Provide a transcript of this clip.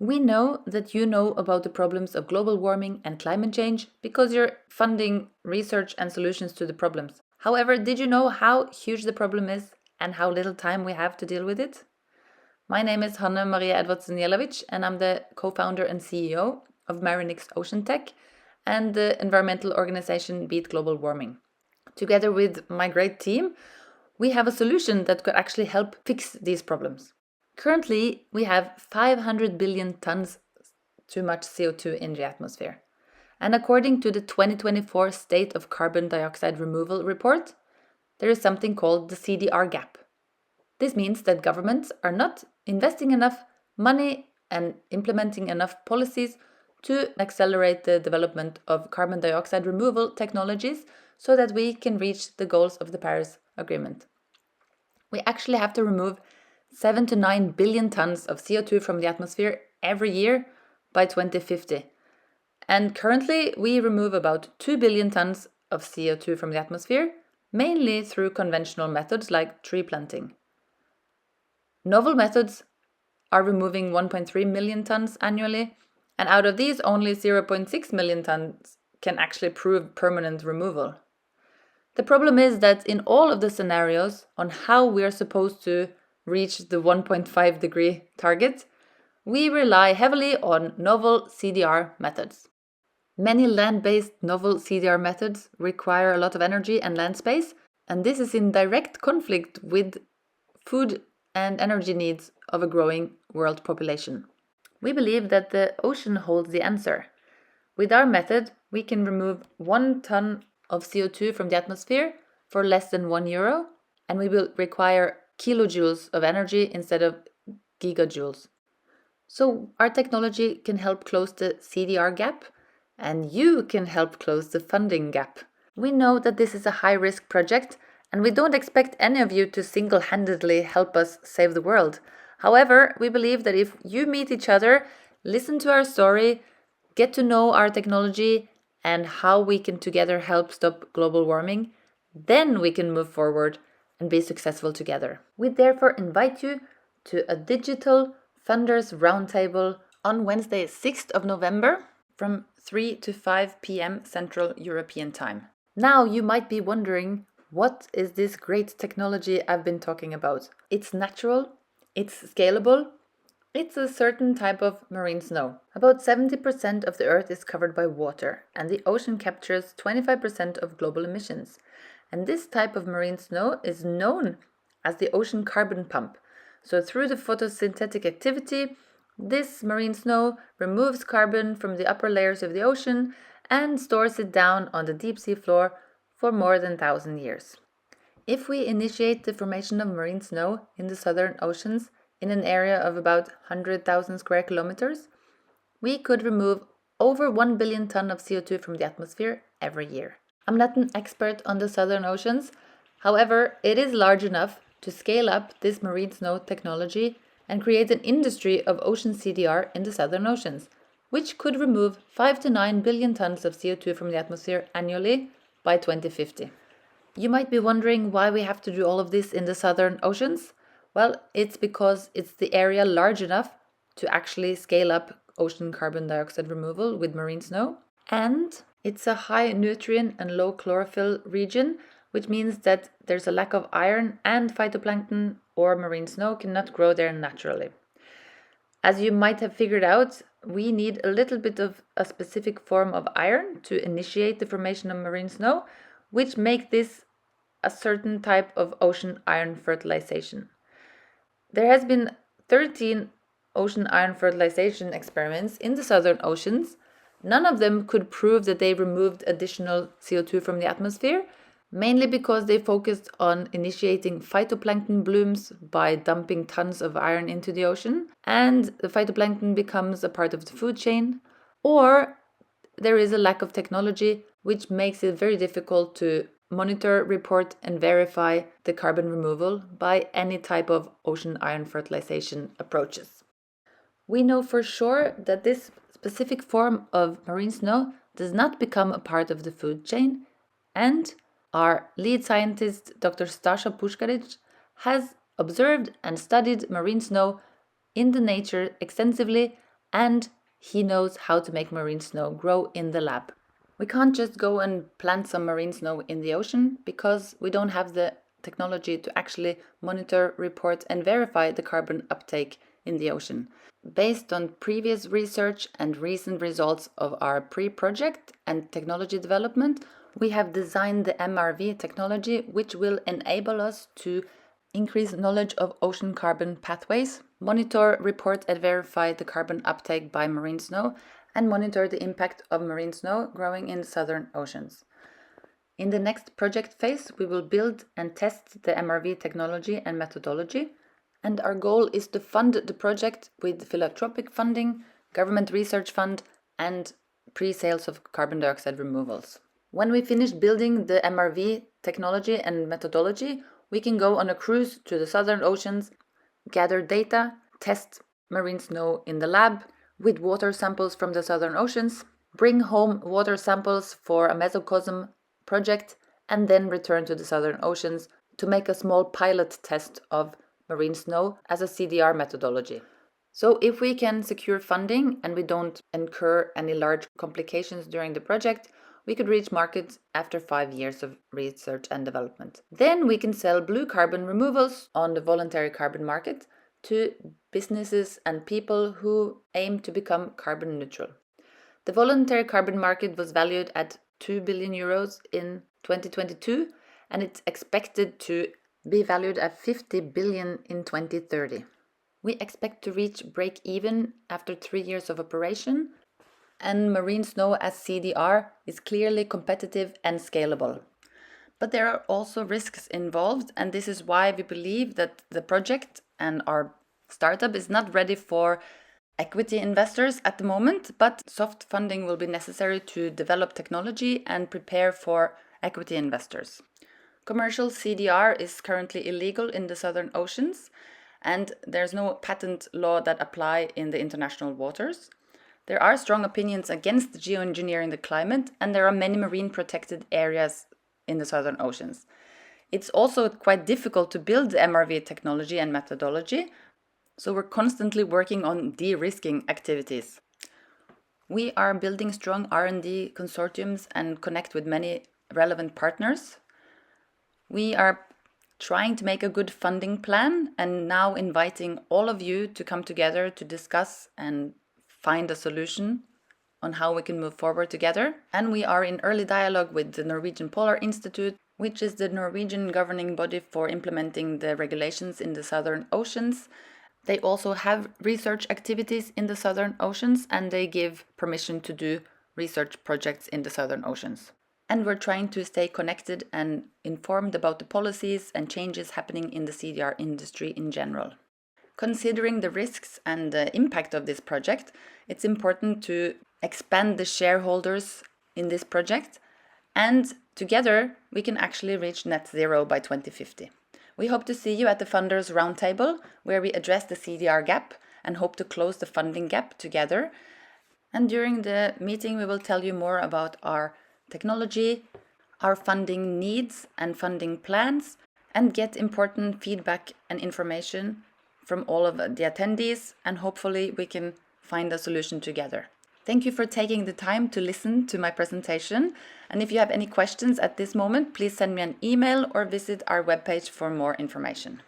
We know that you know about the problems of global warming and climate change because you're funding research and solutions to the problems. However, did you know how huge the problem is and how little time we have to deal with it? My name is Hanne Maria Edvardsen Jelavic, and I'm the co-founder and CEO of Marinix Ocean Tech and the environmental organization Beat Global Warming. Together with my great team, we have a solution that could actually help fix these problems. Currently, we have 500 billion tons too much CO2 in the atmosphere. And according to the 2024 State of Carbon Dioxide Removal report, there is something called the CDR gap. This means that governments are not investing enough money and implementing enough policies to accelerate the development of carbon dioxide removal technologies so that we can reach the goals of the Paris Agreement. We actually have to remove 7 to 9 billion tons of CO2 from the atmosphere every year by 2050. And currently, we remove about 2 billion tons of CO2 from the atmosphere, mainly through conventional methods like tree planting. Novel methods are removing 1.3 million tons annually, and out of these, only 0.6 million tons can actually prove permanent removal. The problem is that in all of the scenarios on how we are supposed to reach the 1.5 degree target, we rely heavily on novel CDR methods. Many land-based novel CDR methods require a lot of energy and land space, and this is in direct conflict with food and energy needs of a growing world population. We believe that the ocean holds the answer. With our method, we can remove 1 ton of CO2 from the atmosphere for less than €1, and we will require kilojoules of energy instead of gigajoules. So our technology can help close the CDR gap, and you can help close the funding gap. We know that this is a high-risk project, and we don't expect any of you to single-handedly help us save the world. However, we believe that if you meet each other, listen to our story, get to know our technology and how we can together help stop global warming, then we can move forward and be successful together. We therefore invite you to a digital funders roundtable on Wednesday, 6th of November from 3 to 5 p.m. Central European Time. Now you might be wondering, what is this great technology I've been talking about? It's natural, it's scalable, it's a certain type of marine snow. About 70% of the Earth is covered by water, and the ocean captures 25% of global emissions. And this type of marine snow is known as the ocean carbon pump. So through the photosynthetic activity, this marine snow removes carbon from the upper layers of the ocean and stores it down on the deep sea floor for more than 1,000 years. If we initiate the formation of marine snow in the southern oceans in an area of about 100,000 square kilometers, we could remove over 1 billion ton of CO2 from the atmosphere every year. I'm not an expert on the southern oceans, however, it is large enough to scale up this marine snow technology and create an industry of ocean CDR in the southern oceans, which could remove 5 to 9 billion tons of CO2 from the atmosphere annually by 2050. You might be wondering why we have to do all of this in the southern oceans. Well, it's because it's the area large enough to actually scale up ocean carbon dioxide removal with marine snow, and it's a high nutrient and low chlorophyll region, which means that there's a lack of iron and phytoplankton or marine snow cannot grow there naturally. As you might have figured out, we need a little bit of a specific form of iron to initiate the formation of marine snow, which make this a certain type of ocean iron fertilization. There has been 13 ocean iron fertilization experiments in the southern oceans. None of them could prove that they removed additional CO2 from the atmosphere, mainly because they focused on initiating phytoplankton blooms by dumping tons of iron into the ocean, and the phytoplankton becomes a part of the food chain, or there is a lack of technology which makes it very difficult to monitor, report, and verify the carbon removal by any type of ocean iron fertilization approaches. We know for sure that this specific form of marine snow does not become a part of the food chain, and our lead scientist, Dr. Stasha Pushkaric, has observed and studied marine snow in the nature extensively and he knows how to make marine snow grow in the lab. We can't just go and plant some marine snow in the ocean because we don't have the technology to actually monitor, report, and verify the carbon uptake in the ocean. Based on previous research and recent results of our pre-project and technology development, we have designed the MRV technology, which will enable us to increase knowledge of ocean carbon pathways, monitor, report, and verify the carbon uptake by marine snow, and monitor the impact of marine snow growing in the southern oceans. In the next project phase, we will build and test the MRV technology and methodology, and our goal is to fund the project with philanthropic funding, government research fund, and pre-sales of carbon dioxide removals. When we finish building the MRV technology and methodology, we can go on a cruise to the southern oceans, gather data, test marine snow in the lab with water samples from the southern oceans, bring home water samples for a mesocosm project, and then return to the southern oceans to make a small pilot test of marine snow as a CDR methodology. So if we can secure funding and we don't incur any large complications during the project, we could reach markets after 5 years of research and development. Then we can sell blue carbon removals on the voluntary carbon market to businesses and people who aim to become carbon neutral. The voluntary carbon market was valued at 2 billion euros in 2022, and it's expected to be valued at 50 billion in 2030. We expect to reach break-even after 3 years of operation, and marine snow as CDR is clearly competitive and scalable. But there are also risks involved, and this is why we believe that the project and our startup is not ready for equity investors at the moment, but soft funding will be necessary to develop technology and prepare for equity investors. Commercial CDR is currently illegal in the southern oceans, and there's no patent law that apply in the international waters. There are strong opinions against geoengineering the climate, and there are many marine protected areas in the southern oceans. It's also quite difficult to build the MRV technology and methodology, so we're constantly working on de-risking activities. We are building strong R&D consortiums and connect with many relevant partners. We are trying to make a good funding plan and now inviting all of you to come together to discuss and find a solution on how we can move forward together. And we are in early dialogue with the Norwegian Polar Institute, which is the Norwegian governing body for implementing the regulations in the southern oceans. They also have research activities in the southern oceans, and they give permission to do research projects in the southern oceans. And we're trying to stay connected and informed about the policies and changes happening in the CDR industry in general. Considering the risks and the impact of this project, it's important to expand the shareholders in this project, and together we can actually reach net zero by 2050. We hope to see you at the Funders Roundtable, where we address the CDR gap and hope to close the funding gap together. And during the meeting, we will tell you more about our technology, our funding needs and funding plans, and get important feedback and information from all of the attendees, and hopefully we can find a solution together. Thank you for taking the time to listen to my presentation. And if you have any questions at this moment, please send me an email or visit our webpage for more information.